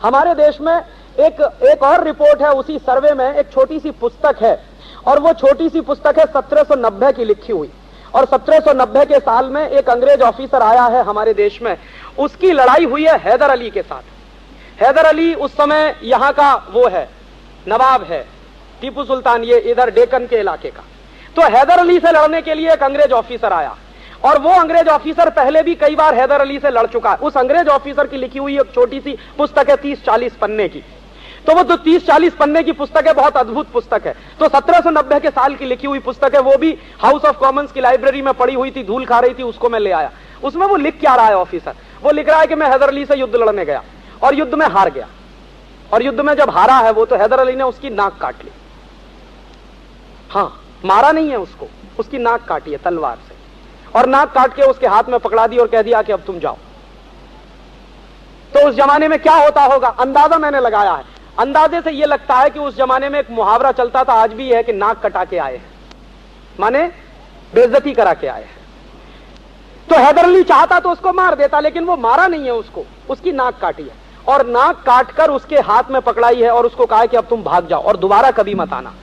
हमारे देश में एक और रिपोर्ट है, उसी सर्वे में एक छोटी सी पुस्तक है, और वो छोटी सी पुस्तक है 1790 की लिखी हुई। और 1790 के साल में एक अंग्रेज ऑफिसर आया है हमारे देश में, उसकी लड़ाई हुई है हैदर अली के साथ। हैदर अली उस समय यहां का वो है, नवाब है, टीपू सुल्तान, ये इधर डेक्कन के इलाके का। तो हैदर अली से लड़ने के लिए एक अंग्रेज ऑफिसर आया, और वो अंग्रेज ऑफिसर पहले भी कई बार हैदर अली से लड़ चुका है। उस अंग्रेज ऑफिसर की लिखी हुई एक छोटी सी पुस्तक है 30-40 पन्ने की। तो वो तो 30-40 पन्ने की पुस्तक है, बहुत अद्भुत पुस्तक है। तो 1790 के साल की लिखी हुई पुस्तक है, वो भी हाउस ऑफ कॉमन्स की लाइब्रेरी में पड़ी हुई थी, धूल खा रही थी, उसको मैं ले आया। उसमें वो लिख क्या रहा है ऑफिसर, वो लिख रहा है कि मैं हैदर अली से युद्ध लड़ने गया और युद्ध में हार गया, और युद्ध में जब हारा है वो, तो हैदर अली ने उसकी नाक काट ली। हाँ, मारा नहीं है उसको, उसकी नाक काटी है तलवार से, और नाक काट के उसके हाथ में पकड़ा दी और कह दिया कि अब तुम जाओ। तो उस जमाने में क्या होता होगा, अंदाजा मैंने लगाया है। अंदाजे से यह लगता है कि उस जमाने में एक मुहावरा चलता था, आज भी है, कि नाक कटा के आए हैं, माने बेइज्जती करा के आए हैं। तो हैदर अली चाहता तो उसको मार देता, लेकिन वो मारा नहीं है उसको, उसकी नाक काटी है, और नाक काटकर उसके हाथ में पकड़ाई है, और उसको कहा है कि अब तुम भाग जाओ और दोबारा कभी मत आना,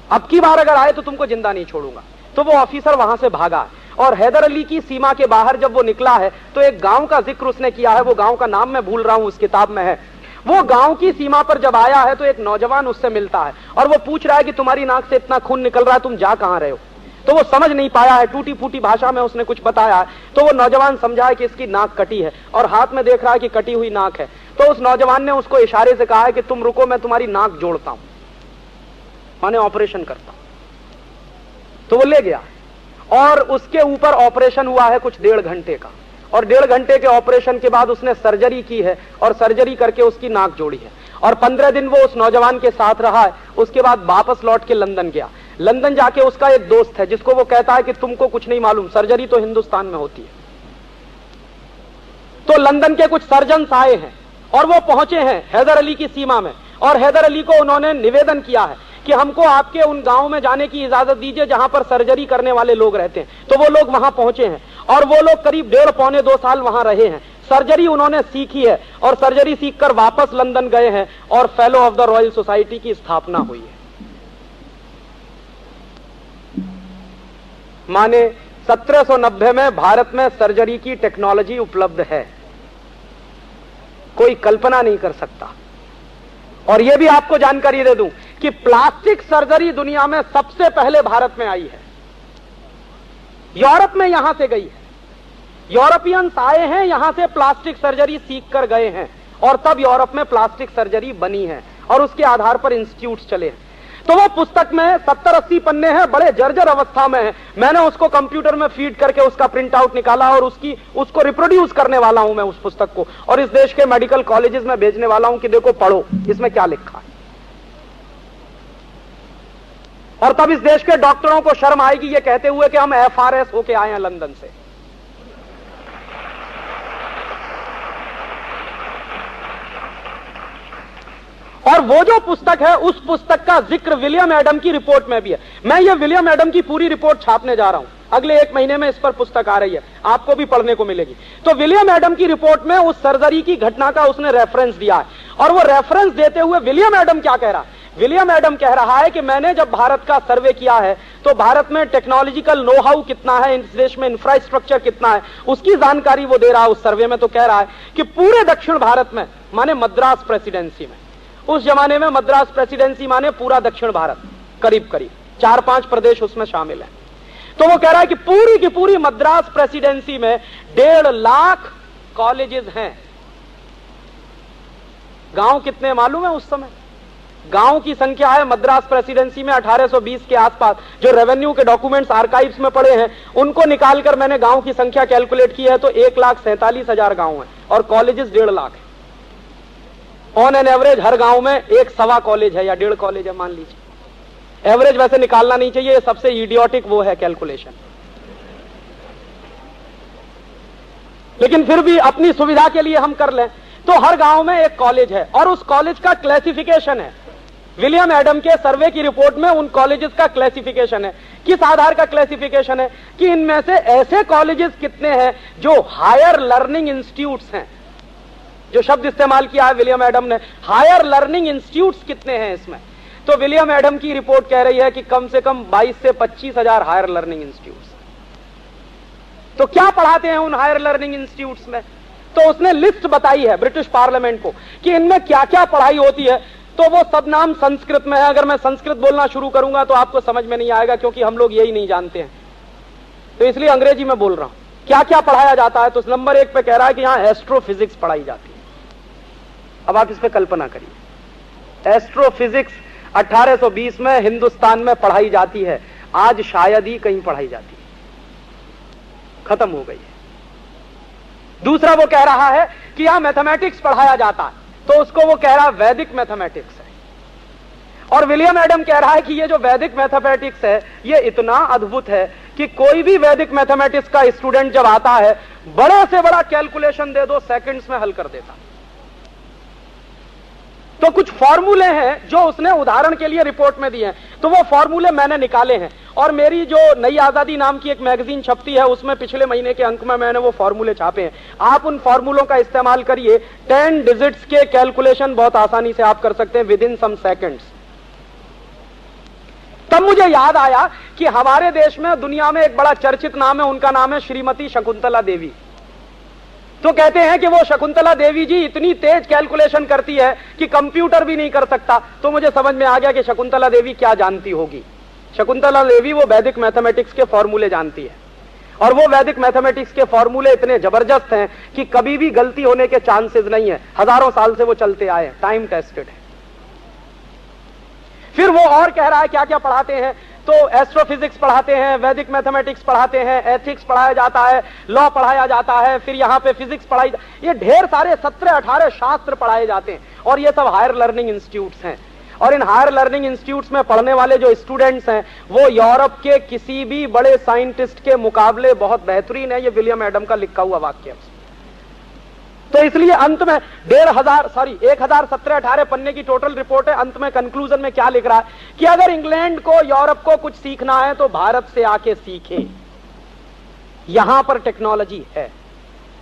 अब की बार अगर आए तो तुमको जिंदा नहीं छोड़ूंगा। तो वो ऑफिसर वहां से भागा, और हैदर अली की सीमा के बाहर जब वो निकला है तो एक गांव का जिक्र उसने किया है, वो गांव का नाम मैं भूल रहा हूं, उस किताब में है। वो गांव की सीमा पर जब आया है तो एक नौजवान उससे मिलता है, और वो पूछ रहा है कि तुम्हारी नाक से इतना खून निकल रहा है, तुम जा कहां रहे हो। तो वो समझ नहीं पाया है, टूटी फूटी भाषा में उसने कुछ बताया है। तो वो नौजवान समझा है कि इसकी नाक कटी है, और हाथ में देख रहा है कि कटी हुई नाक है। तो उस नौजवान ने उसको इशारे से कहा है कि तुम रुको, मैं तुम्हारी नाक जोड़ता हूं, माने ऑपरेशन करता हूं। तो वो ले गया, और उसके ऊपर ऑपरेशन हुआ है कुछ 1.5 घंटे का, और 1.5 घंटे के ऑपरेशन के बाद उसने सर्जरी की है, और सर्जरी करके उसकी नाक जोड़ी है, और 15 दिन वो उस नौजवान के साथ रहा है। उसके बाद वापस लौट के लंदन गया। लंदन जाके उसका एक दोस्त है जिसको वो कहता है कि तुमको कुछ नहीं मालूम, सर्जरी तो हिंदुस्तान में होती है। तो लंदन के कुछ सर्जन्स आए हैं, और वो पहुंचे हैं हैदर अली की सीमा में, और हैदर अली को उन्होंने निवेदन किया है कि हमको आपके उन गांव में जाने की इजाजत दीजिए जहां पर सर्जरी करने वाले लोग रहते हैं। तो वो लोग वहां पहुंचे हैं, और वो लोग करीब 1.5-2 साल वहां रहे हैं। सर्जरी उन्होंने सीखी है, और सर्जरी सीखकर वापस लंदन गए हैं, और fellow of the royal society की स्थापना हुई है। माने 1790 में भारत में सर्जरी की टेक्नोलॉजी उपलब्ध है, कोई कल्पना नहीं कर सकता। और यह भी आपको जानकारी दे दूं कि प्लास्टिक सर्जरी दुनिया में सबसे पहले भारत में आई है, यूरोप में यहां से गई है। यूरोपियंस आए हैं, यहां से प्लास्टिक सर्जरी सीख कर गए हैं, और तब यूरोप में प्लास्टिक सर्जरी बनी है, और उसके आधार पर इंस्टीट्यूट चले हैं। तो वो पुस्तक में 70-80 पन्ने हैं, बड़े जर्जर अवस्था में है। मैंने उसको कंप्यूटर में फीड करके उसका प्रिंट आउट निकाला, और उसको रिप्रोड्यूस करने वाला हूं मैं उस पुस्तक को, और इस देश के मेडिकल कॉलेजेस में भेजने वाला हूं कि देखो पढ़ो इसमें क्या लिखा है। और तब इस देश के डॉक्टरों को शर्म आएगी ये कहते हुए कि हम FRS होके आए हैं लंदन से। और वो जो पुस्तक है, उस पुस्तक का जिक्र विलियम एडम की रिपोर्ट में भी है। मैं ये विलियम एडम की पूरी रिपोर्ट छापने जा रहा हूं, अगले 1 महीने में इस पर पुस्तक आ रही है, आपको भी पढ़ने को मिलेगी। तो विलियम एडम की रिपोर्ट में उस सर्जरी की घटना का उसने रेफरेंस दिया है, और वो रेफरेंस देते हुए विलियम एडम क्या कह रहा है, विलियम एडम कह रहा है कि मैंने जब भारत का सर्वे किया है तो भारत में टेक्नोलॉजिकल नो हाउ कितना है, इस देश में इंफ्रास्ट्रक्चर कितना है, उसकी जानकारी वो दे रहा है उस सर्वे में। तो कह रहा है कि पूरे दक्षिण भारत में, माने मद्रास प्रेसिडेंसी में, उस जमाने में मद्रास प्रेसिडेंसी माने पूरा दक्षिण भारत, करीब करीब 4-5 प्रदेश उसमें शामिल है। तो वो कह रहा है कि पूरी की पूरी मद्रास प्रेसिडेंसी में 1.5 लाख कॉलेजेस हैं। गांव कितने मालूम है उस समय? गांव की संख्या है मद्रास प्रेसिडेंसी में 1820 के आसपास, जो रेवेन्यू के डॉक्यूमेंट्स आर्काइव्स में पड़े हैं उनको निकालकर मैंने गांव की संख्या कैलकुलेट की है, तो 1,47,000 गांव हैं, और कॉलेजेस 1.5 लाख है। ऑन एन एवरेज हर गांव में 1-1.25 कॉलेज है या 1.5 कॉलेज है, मान लीजिए। एवरेज वैसे निकालना नहीं चाहिए, ये सबसे इडियोटिक वो है कैलकुलेशन, लेकिन फिर भी अपनी सुविधा के लिए हम कर लें। तो हर गांव में 1 कॉलेज है, और उस कॉलेज का क्लासिफिकेशन है। विलियम एडम के सर्वे की रिपोर्ट में उन कॉलेजेस का क्लासिफिकेशन है। किस आधार का क्लासिफिकेशन है कि इनमें से ऐसे कॉलेजेस कितने हैं जो हायर लर्निंग इंस्टीट्यूट्स हैं, जो शब्द इस्तेमाल किया है विलियम एडम ने, हायर लर्निंग इंस्टीट्यूट्स कितने हैं इसमें, तो विलियम एडम की रिपोर्ट कह रही है कि कम से कम 22 से 25 हजार हायर लर्निंग इंस्टीट्यूट्स। तो क्या पढ़ाते हैं उन हायर लर्निंग इंस्टीट्यूट्स में? तो उसने लिस्ट बताई है ब्रिटिश पार्लियामेंट को कि इनमें क्या क्या पढ़ाई होती है, तो वो सब नाम संस्कृत में है। अगर मैं संस्कृत बोलना शुरू करूंगा तो आपको समझ में नहीं आएगा, क्योंकि हम लोग यही नहीं जानते हैं, तो इसलिए अंग्रेजी में बोल रहा हूं। क्या क्या पढ़ाया जाता है, तो नंबर 1 पे कह रहा है कि यहां एस्ट्रोफिजिक्स पढ़ाई जाती है। अब आप इस पे कल्पना करिए, एस्ट्रोफिजिक्स 1820 में हिंदुस्तान में पढ़ाई जाती है, आज शायद ही कहीं पढ़ाई जाती है, खत्म हो गई है। दूसरा वो कह रहा है कि यहां मैथमेटिक्स पढ़ाया जाता है, तो उसको वो कह रहा है वैदिक मैथमेटिक्स है। और विलियम एडम कह रहा है कि ये जो वैदिक मैथमेटिक्स है ये इतना अद्भुत है कि कोई भी वैदिक मैथमेटिक्स का स्टूडेंट जब आता है, बड़े से बड़ा कैलकुलेशन दे दो, सेकंड्स में हल कर देता। तो कुछ फॉर्मूले हैं जो उसने उदाहरण के लिए रिपोर्ट में दिए हैं, तो वो फॉर्मूले मैंने निकाले हैं, और मेरी जो नई आजादी नाम की एक मैगजीन छपती है उसमें पिछले महीने के अंक में मैंने वो फॉर्मूले छापे हैं। आप उन फॉर्मूलों का इस्तेमाल करिए, 10 डिजिट्स के कैलकुलेशन बहुत आसानी से आप कर सकते हैं विद इन सम सेकंड्स। तब मुझे याद आया कि हमारे देश में, दुनिया में एक बड़ा चर्चित नाम है, उनका नाम है श्रीमती शकुंतला देवी। तो कहते हैं कि वो शकुंतला देवी जी इतनी तेज कैलकुलेशन करती है कि कंप्यूटर भी नहीं कर सकता। तो मुझे समझ में आ गया कि शकुंतला देवी क्या जानती होगी। शकुंतला देवी वो वैदिक मैथमेटिक्स के फॉर्मूले जानती है, और वो वैदिक मैथमेटिक्स के फॉर्मूले इतने जबरदस्त हैं कि कभी भी गलती होने के चांसेस नहीं है। हजारों साल से वो चलते आए, टाइम टेस्टेड है। फिर वो और कह रहा है क्या क्या पढ़ाते हैं, तो एस्ट्रोफिजिक्स पढ़ाते हैं, वैदिक मैथमेटिक्स पढ़ाते हैं, एथिक्स पढ़ाया जाता है, लॉ पढ़ाया जाता है, फिर यहां पे फिजिक्स पढ़ाई, ये ढेर सारे 17-18 शास्त्र पढ़ाए जाते हैं, और ये सब हायर लर्निंग इंस्टीट्यूट्स हैं। और इन हायर लर्निंग इंस्टीट्यूट्स में पढ़ने वाले जो स्टूडेंट्स हैं वो यूरोप के किसी भी बड़े साइंटिस्ट के मुकाबले बहुत बेहतरीन है। ये विलियम एडम का लिखा हुआ वाक्य है। तो इसलिए अंत में 1017-18 पन्ने की टोटल रिपोर्ट है। अंत में कंक्लूजन में क्या लिख रहा है कि अगर इंग्लैंड को, यूरोप को कुछ सीखना है तो भारत से आके सीखे, यहां पर टेक्नोलॉजी है।